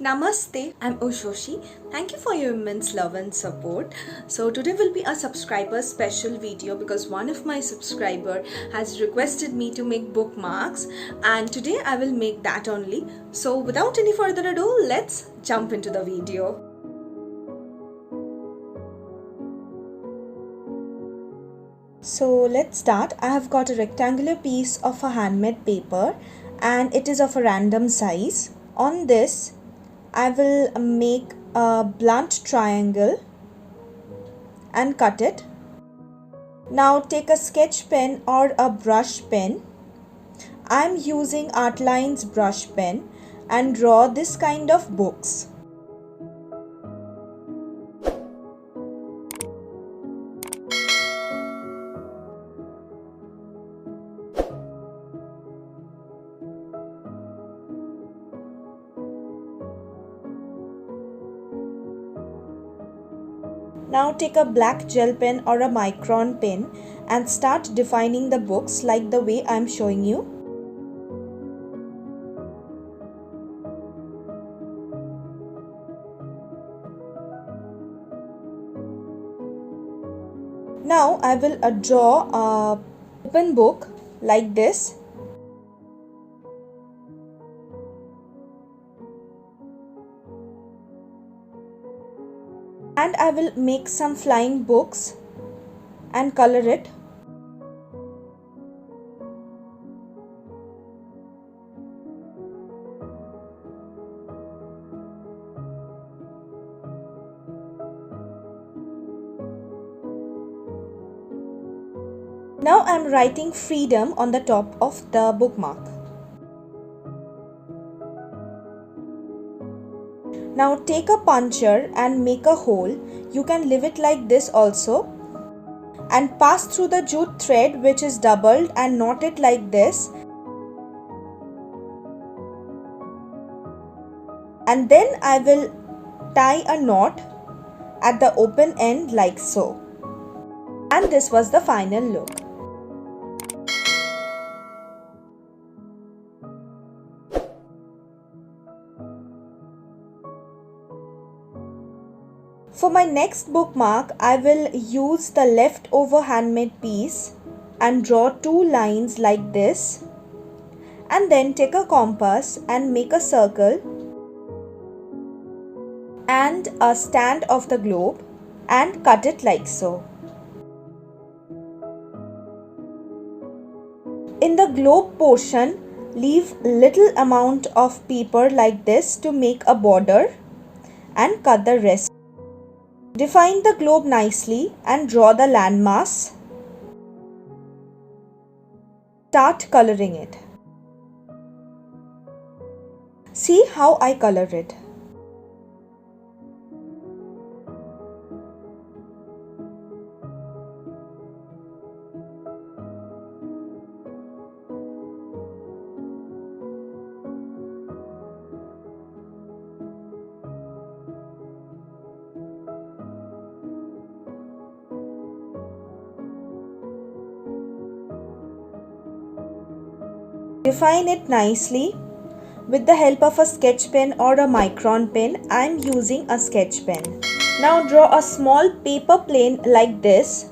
Namaste, I'm Ushoshi. Thank you for your immense love and support. So today will be a subscriber special video because one of my subscriber has requested me to make bookmarks and today I will make that only. So without any further ado, let's jump into the video. So let's start. I have got a rectangular piece of a handmade paper and it is of a random size. On this I will make a blunt triangle and cut it. Now take a sketch pen or a brush pen. I am using Artlines brush pen and draw this kind of books. Now take a black gel pen or a micron pen and start defining the books like the way I am showing you. Now I will draw a open book like this. And I will make some flying books and color it. Now I am writing freedom on the top of the bookmark. Now take a puncher and make a hole. You can leave it like this also. And pass through the jute thread which is doubled and knot it like this. And then I will tie a knot at the open end like so. And this was the final look. For my next bookmark, I will use the leftover handmade piece and draw two lines like this. And then take a compass and make a circle and a stand of the globe and cut it like so. In the globe portion, leave little amount of paper like this to make a border and cut the rest. Define the globe nicely and draw the landmass. Start coloring it. See how I color it. Define it nicely with the help of a sketch pen or a micron pen. I am using a sketch pen. Now draw a small paper plane like this.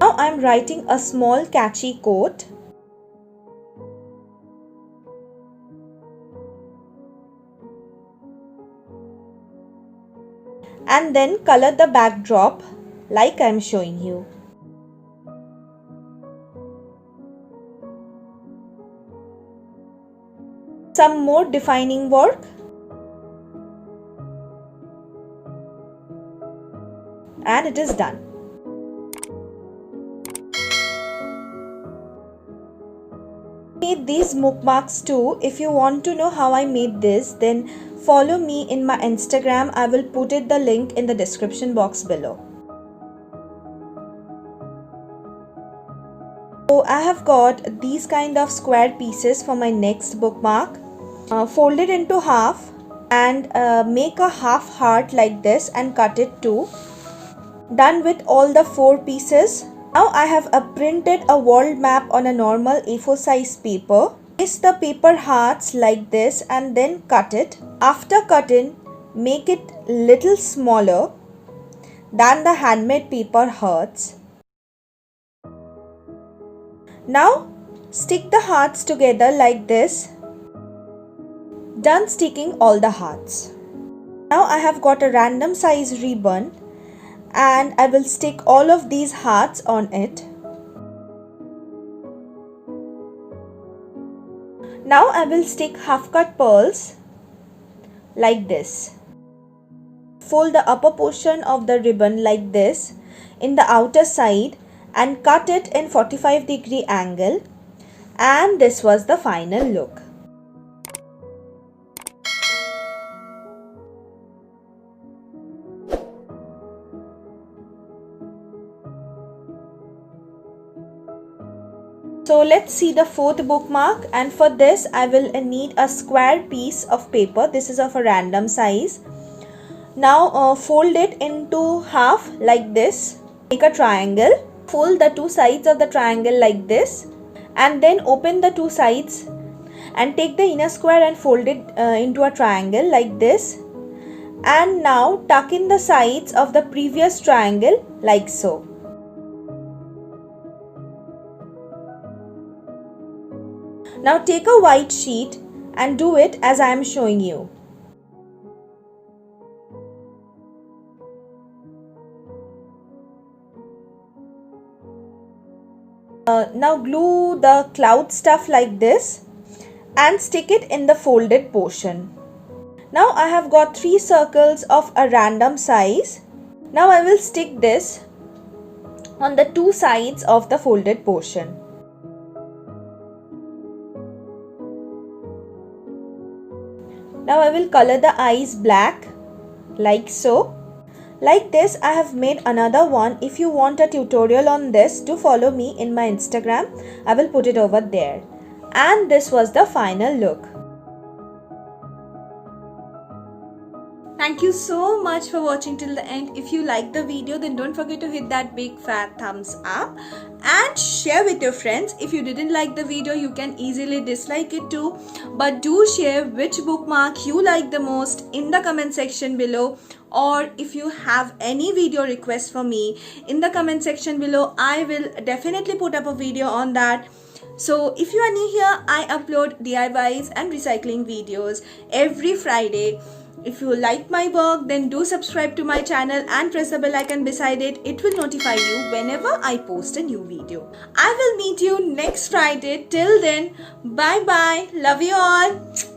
Now I am writing a small catchy quote. And then color the backdrop like I am showing you. Some more defining work. And it is done. Made these bookmarks too. If you want to know how I made this, then follow me in my Instagram. I will put the link in the description box below. So I have got these kind of square pieces for my next bookmark. Fold it into half and make a half heart like this and cut it too. Done with all the 4 pieces. Now I have printed a world map on a normal A4 size paper. Place the paper hearts like this and then cut it. After cutting, make it little smaller than the handmade paper hearts. Now stick the hearts together like this. Done sticking all the hearts. Now I have got a random size ribbon and I will stick all of these hearts on it. Now I will stick half cut pearls like this. Fold the upper portion of the ribbon like this in the outer side and cut it in 45-degree angle, and this was the final look. So let's see the fourth bookmark, and for this I will need a square piece of paper. This is of a random size. Now fold it into half like this. Make a triangle. Fold the two sides of the triangle like this and then open the two sides and take the inner square and fold it into a triangle like this. And now tuck in the sides of the previous triangle like so. Now take a white sheet and do it as I am showing you. Now glue the cloud stuff like this and stick it in the folded portion. Now I have got 3 circles of a random size. Now I will stick this on the two sides of the folded portion. Now I will color the eyes black like so. Like this I have made another one. If you want a tutorial on this, do follow me in my Instagram. I will put it over there. And this was the final look. Thank you so much for watching till the end. If you like the video, then don't forget to hit that big fat thumbs up and share with your friends. If you didn't like the video, you can easily dislike it too. But do share which bookmark you like the most in the comment section below. Or if you have any video request for me in the comment section below, I will definitely put up a video on that. So if you are new here, I upload DIYs and recycling videos every Friday. If you like my work, then do subscribe to my channel and press the bell icon beside it. It will notify you whenever I post a new video. I will meet you next Friday. Till then, bye bye. Love you all.